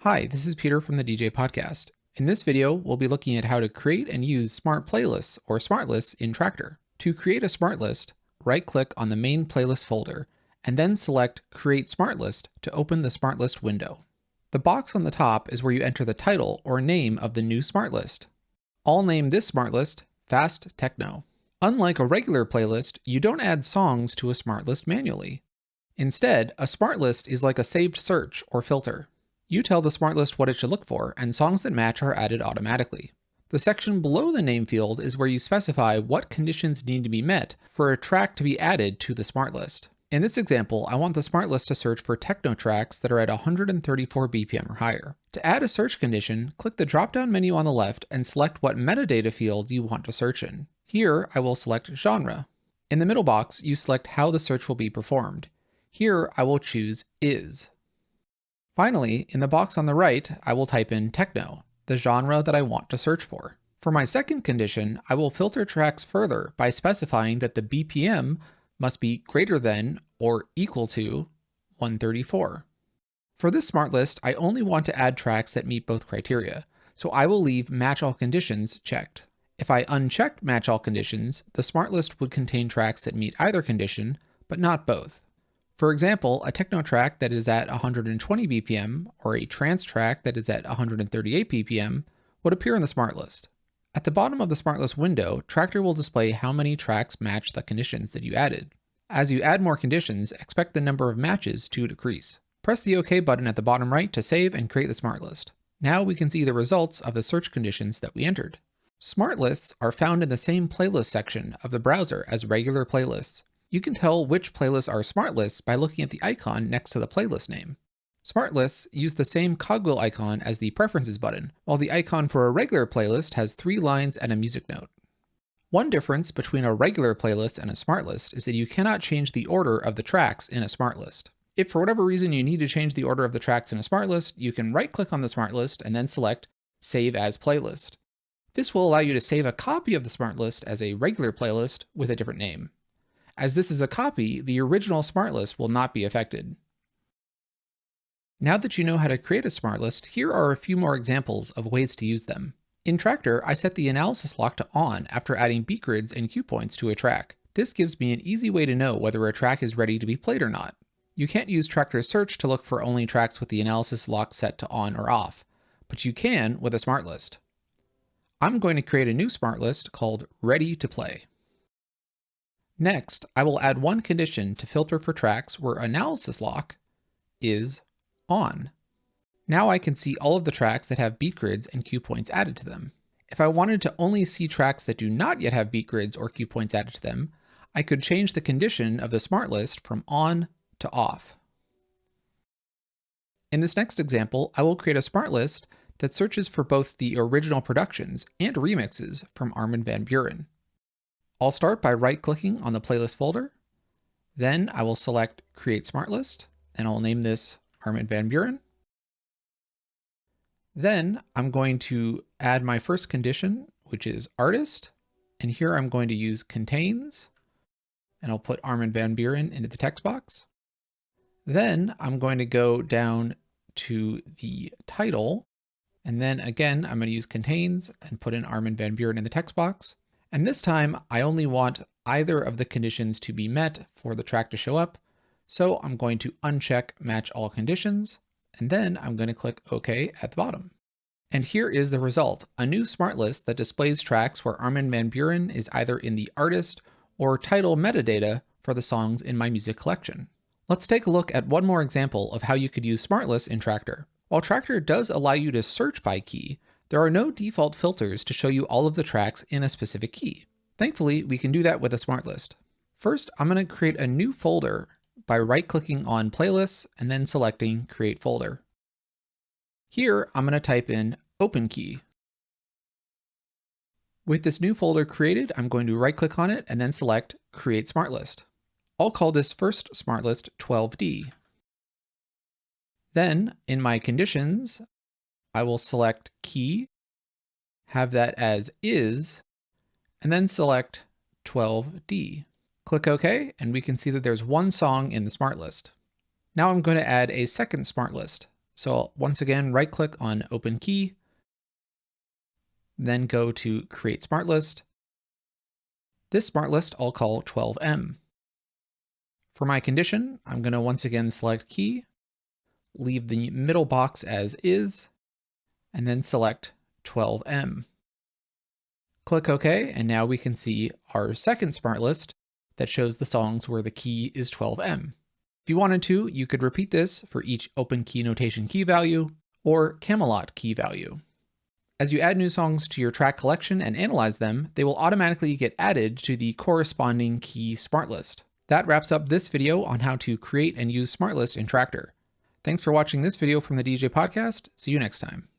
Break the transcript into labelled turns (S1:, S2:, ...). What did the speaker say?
S1: Hi, this is Peter from the DJ Podcast. In this video, we'll be looking at how to create and use smart playlists or smartlists in Traktor. To create a smart list, right-click on the main playlist folder, and then select Create Smart List to open the smart list window. The box on the top is where you enter the title or name of the new smart list. I'll name this smart list Fast Techno. Unlike a regular playlist, you don't add songs to a smart list manually. Instead, a smart list is like a saved search or filter. You tell the smart list what it should look for, and songs that match are added automatically. The section below the name field is where you specify what conditions need to be met for a track to be added to the smart list. In this example, I want the smart list to search for techno tracks that are at 134 BPM or higher. To add a search condition, click the drop-down menu on the left and select what metadata field you want to search in. Here, I will select genre. In the middle box, you select how the search will be performed. Here, I will choose is. Finally, in the box on the right, I will type in techno, the genre that I want to search for. For my second condition, I will filter tracks further by specifying that the BPM must be greater than or equal to 134. For this smart list, I only want to add tracks that meet both criteria, so I will leave Match All Conditions checked. If I unchecked Match All Conditions, the smart list would contain tracks that meet either condition, but not both. For example, a techno track that is at 120 BPM or a trance track that is at 138 BPM would appear in the smart list. At the bottom of the smart list window, Traktor will display how many tracks match the conditions that you added. As you add more conditions, expect the number of matches to decrease. Press the OK button at the bottom right to save and create the smart list. Now we can see the results of the search conditions that we entered. Smart lists are found in the same playlist section of the browser as regular playlists. You can tell which playlists are smart lists by looking at the icon next to the playlist name. Smart lists use the same cogwheel icon as the Preferences button, while the icon for a regular playlist has 3 lines and a music note. One difference between a regular playlist and a smart list is that you cannot change the order of the tracks in a smart list. If for whatever reason you need to change the order of the tracks in a smart list, you can right-click on the smart list and then select Save as Playlist. This will allow you to save a copy of the smart list as a regular playlist with a different name. As this is a copy, the original smart list will not be affected. Now that you know how to create a smart list, here are a few more examples of ways to use them. In Traktor, I set the analysis lock to on after adding beat grids and cue points to a track. This gives me an easy way to know whether a track is ready to be played or not. You can't use Traktor search to look for only tracks with the analysis lock set to on or off, but you can with a smart list. I'm going to create a new smart list called Ready to Play. Next, I will add one condition to filter for tracks where analysis lock is on. Now I can see all of the tracks that have beat grids and cue points added to them. If I wanted to only see tracks that do not yet have beat grids or cue points added to them, I could change the condition of the smart list from on to off. In this next example, I will create a smart list that searches for both the original productions and remixes from Armin van Buuren. I'll start by right-clicking on the playlist folder. Then I will select Create Smart List, and I'll name this Armin van Buuren. Then I'm going to add my first condition, which is artist, and here I'm going to use contains, and I'll put Armin van Buuren into the text box. Then I'm going to go down to the title, and then again I'm going to use contains and put in Armin van Buuren in the text box. And this time, I only want either of the conditions to be met for the track to show up, so I'm going to uncheck Match All Conditions, and then I'm going to click OK at the bottom. And here is the result, a new smart list that displays tracks where Armin van Buuren is either in the artist or title metadata for the songs in my music collection. Let's take a look at one more example of how you could use smart lists in Traktor. While Traktor does allow you to search by key, there are no default filters to show you all of the tracks in a specific key. Thankfully, we can do that with a smart list. First, I'm going to create a new folder by right-clicking on Playlists and then selecting Create Folder. Here, I'm going to type in Open Key. With this new folder created, I'm going to right-click on it and then select Create Smart List. I'll call this first smart list 12D. Then, in my conditions, I will select key, have that as is, and then select 12D. Click OK, and we can see that there's one song in the smart list. Now I'm going to add a second smart list. So once again, right click on Open Key, then go to Create Smart List. This smart list I'll call 12M. For my condition, I'm going to once again select Key, leave the middle box as is, and then select 12M. Click OK, and now we can see our second smart list that shows the songs where the key is 12M. If you wanted to, you could repeat this for each open key notation key value or Camelot key value. As you add new songs to your track collection and analyze them, they will automatically get added to the corresponding key smart list. That wraps up this video on how to create and use Smartlist in Traktor. Thanks for watching this video from the DJ Podcast. See you next time.